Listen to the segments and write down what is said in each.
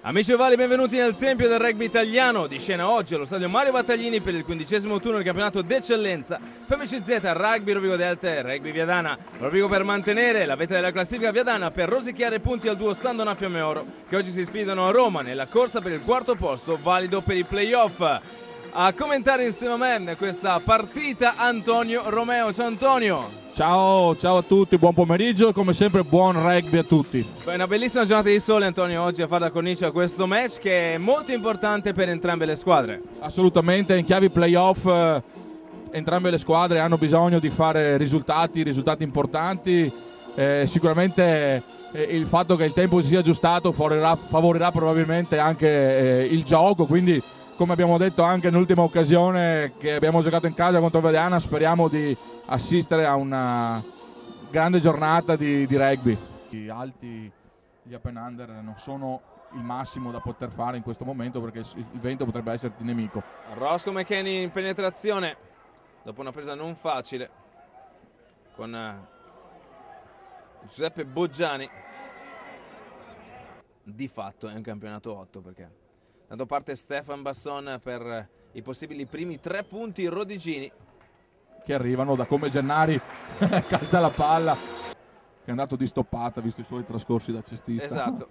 Amici ovali, benvenuti nel Tempio del Rugby Italiano, di scena oggi allo stadio Mario Battaglini per il 15° turno del campionato d'eccellenza FMCZ Rugby Rovigo Delta e Rugby Viadana. Rovigo per mantenere la vetta della classifica, Viadana per rosicchiare punti al duo Sandona Fiamme Oro, che oggi si sfidano a Roma nella corsa per il quarto posto valido per i playoff. A commentare insieme a me questa partita Antonio Romeo. Ciao Antonio. Ciao a tutti, buon pomeriggio e come sempre buon rugby a tutti. Beh, una bellissima giornata di sole, Antonio, oggi a fare da cornice a questo match che è molto importante per entrambe le squadre. Assolutamente, in chiave playoff entrambe le squadre hanno bisogno di fare risultati importanti. Sicuramente il fatto che il tempo si sia aggiustato favorirà probabilmente anche il gioco, quindi come abbiamo detto anche nell'ultima occasione che abbiamo giocato in casa contro Viadana, speriamo di assistere a una grande giornata di rugby. Gli alti, gli open under non sono il massimo da poter fare in questo momento perché il vento potrebbe esserti nemico. Roscoe McKennie in penetrazione dopo una presa non facile con Giuseppe Boggiani. Di fatto è un campionato 8 perché tanto parte Stefan Basson per i possibili primi 3 punti rodigini che arrivano da come Gennari calcia la palla, che è andato di stoppata visto i suoi trascorsi da cestista. Esatto.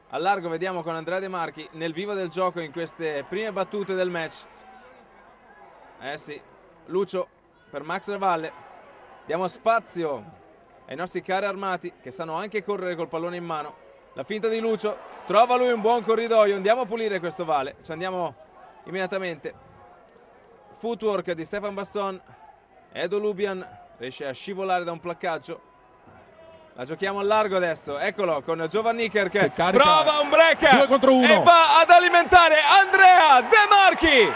A largo vediamo con Andrea De Marchi nel vivo del gioco in queste prime battute del match. Sì, Lucio per Max Revalle. Diamo spazio ai nostri carri armati che sanno anche correre col pallone in mano. La finta di Lucio, trova lui un buon corridoio, andiamo a pulire questo vale, ci andiamo immediatamente. Footwork di Stefan Basson, Edo Lubian riesce a scivolare da un placcaggio. La giochiamo al largo adesso, eccolo con Giovanni Nicker che prova un break 2 contro 1 e va ad alimentare Andrea De Marchi.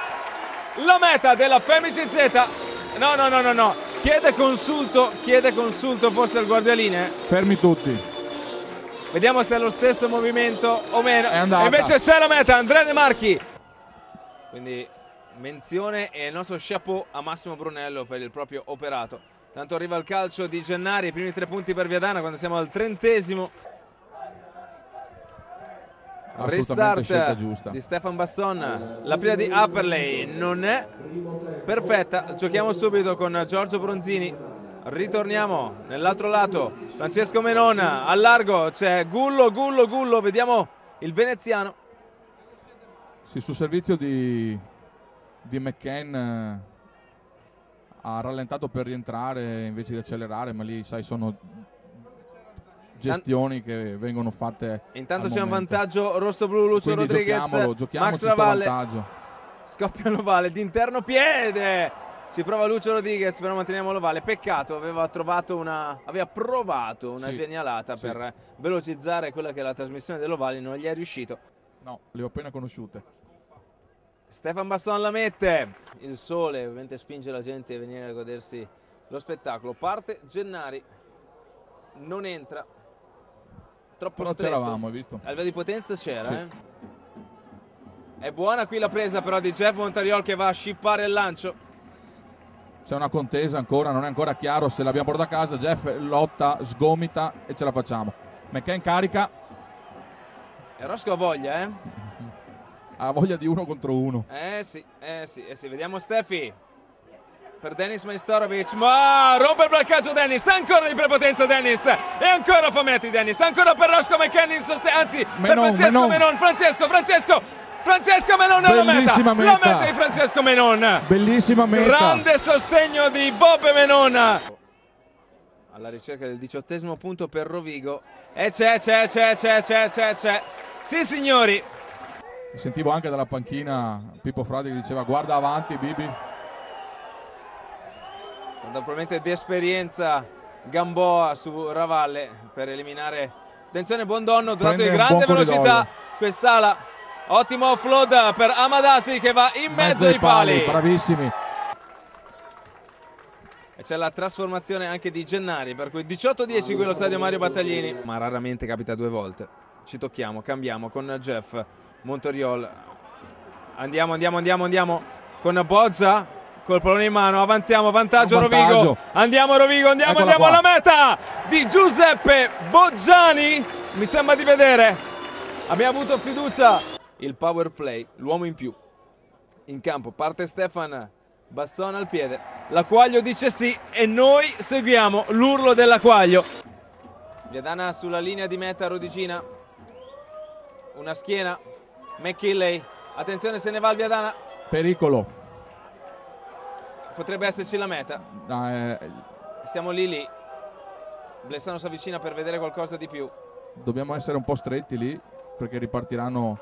La meta della FMCZ, no, chiede consulto forse al guardialine. Fermi tutti. Vediamo se è lo stesso movimento o meno. È andata. E invece c'è la meta, Andrea De Marchi. Quindi menzione e il nostro chapeau a Massimo Brunello per il proprio operato. Tanto arriva il calcio di Gennari, i primi 3 punti per Viadana quando siamo al 30°. Restart di Stefan Basson. La prima di Upperley non è perfetta. Giochiamo subito con Giorgio Bronzini. Ritorniamo nell'altro lato, Francesco Menona, al largo c'è Gullo, vediamo il veneziano. Sì, sul servizio di McCann ha rallentato per rientrare invece di accelerare, ma lì sai sono gestioni che vengono fatte. Intanto c'è un vantaggio rosso-blu, Lucio Rodriguez, Max Ravalle, scoppia l'ovale d'interno piede. Si prova Lucio Rodriguez, però manteniamo l'ovale. Peccato, aveva provato una genialata per velocizzare quella che è la trasmissione dell'ovale, non gli è riuscito. No, le ho appena conosciute. Stefan Basson la mette. Il sole ovviamente spinge la gente a venire a godersi lo spettacolo. Parte Gennari, non entra. Troppo però stretto. C'eravamo, hai visto? A livello di potenza c'era, sì. È buona qui la presa però di Jeff Montariol che va a scippare il lancio. C'è una contesa ancora, non è ancora chiaro se l'abbiamo portata a casa. Jeff lotta, sgomita e ce la facciamo. McCann carica. E Roscoe ha voglia, Ha voglia di 1 contro 1. Sì. Vediamo Steffi. Per Denis Majstorovic, ma rompe il placcaggio Dennis, ancora di prepotenza Dennis, e ancora fa metri Dennis, ancora per Roscoe McKennie in sostegno, anzi per Francesco Menon, Francesco Menon alla meta di Francesco Menon. Bellissima meta. Grande sostegno di Bob Menon. Alla ricerca del 18° punto per Rovigo. E c'è. Sì signori. Sentivo anche dalla panchina Pippo Fradi che diceva guarda avanti Bibi. Probabilmente di esperienza Gamboa su Ravalle per eliminare. Attenzione Buondonno, dotato di grande velocità quest'ala. Ottimo offload per Amadasi che va in mezzo ai pali. Bravissimi. E c'è la trasformazione anche di Gennari, per cui 18-10 qui allo stadio Mario Battaglini. Ma raramente capita 2 volte. Ci tocchiamo, cambiamo con Jeff Montoriol. Andiamo con Boggia. Col pallone in mano, avanziamo, vantaggio Rovigo. Andiamo Rovigo, andiamo alla meta di Giuseppe Boggiani. Mi sembra di vedere Abbiamo avuto fiducia. Il power play, l'uomo in più. In campo parte Stefan Basson al piede. L'Aquaglio dice sì e noi seguiamo l'urlo dell'Aquaglio. Viadana sulla linea di meta, Rodigina. Una schiena. McKinley. Attenzione, se ne va il Viadana. Pericolo. Potrebbe esserci la meta. Siamo lì. Blessano si avvicina per vedere qualcosa di più. Dobbiamo essere un po' stretti lì perché ripartiranno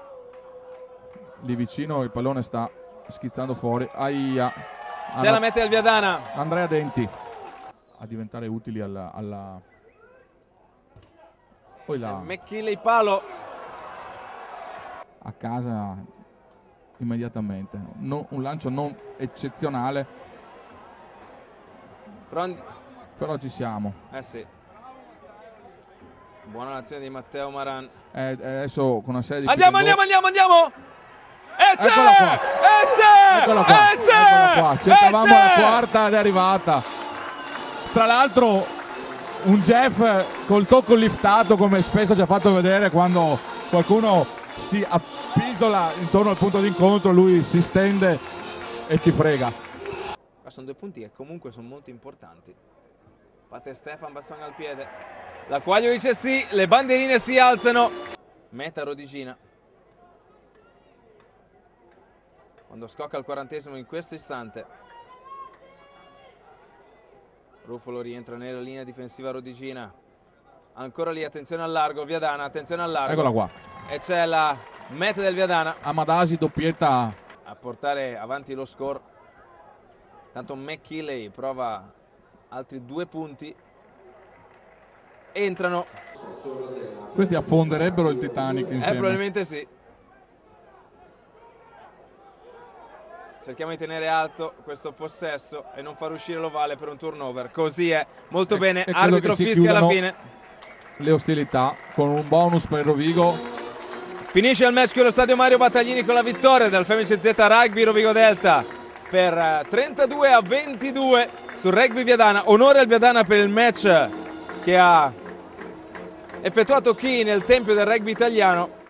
lì vicino. Il pallone sta schizzando fuori. Aia. C'è la meta del Viadana. Andrea Denti a diventare utili alla... Poi la... McKinley palo. A casa immediatamente. Un lancio non eccezionale. Però ci siamo. Sì. Buona l'azione di Matteo Maran. Adesso con una serie di... Andiamo! E c'è! Eccola qua. Cercavamo la quarta ed è arrivata. Tra l'altro un Jeff col tocco liftato, come spesso ci ha fatto vedere quando qualcuno si appisola intorno al punto d'incontro, lui si stende e ti frega. Sono 2 punti che comunque sono molto importanti. Parte Stefan Basson al piede. L'Aquaglio dice sì, le bandierine si alzano. Meta Rodigina. Quando scocca il 40esimo in questo istante. Ruffolo rientra nella linea difensiva Rodigina. Ancora lì, attenzione al largo, Viadana, attenzione al largo. Eccola qua. E c'è la meta del Viadana. Amadasi doppietta a portare avanti lo score. Tanto McKinley prova altri 2 punti. Entrano. Questi affonderebbero il Titanic insieme. Probabilmente sì. Cerchiamo di tenere alto questo possesso e non far uscire l'ovale per un turnover. Così è. Molto bene. Arbitro fischia alla fine. Le ostilità con un bonus per Rovigo. Finisce il match qui allo stadio Mario Battaglini con la vittoria del Femice Z Rugby Rovigo Delta per 32-22 sul Rugby Viadana. Onore al Viadana per il match che ha effettuato qui nel Tempio del Rugby italiano.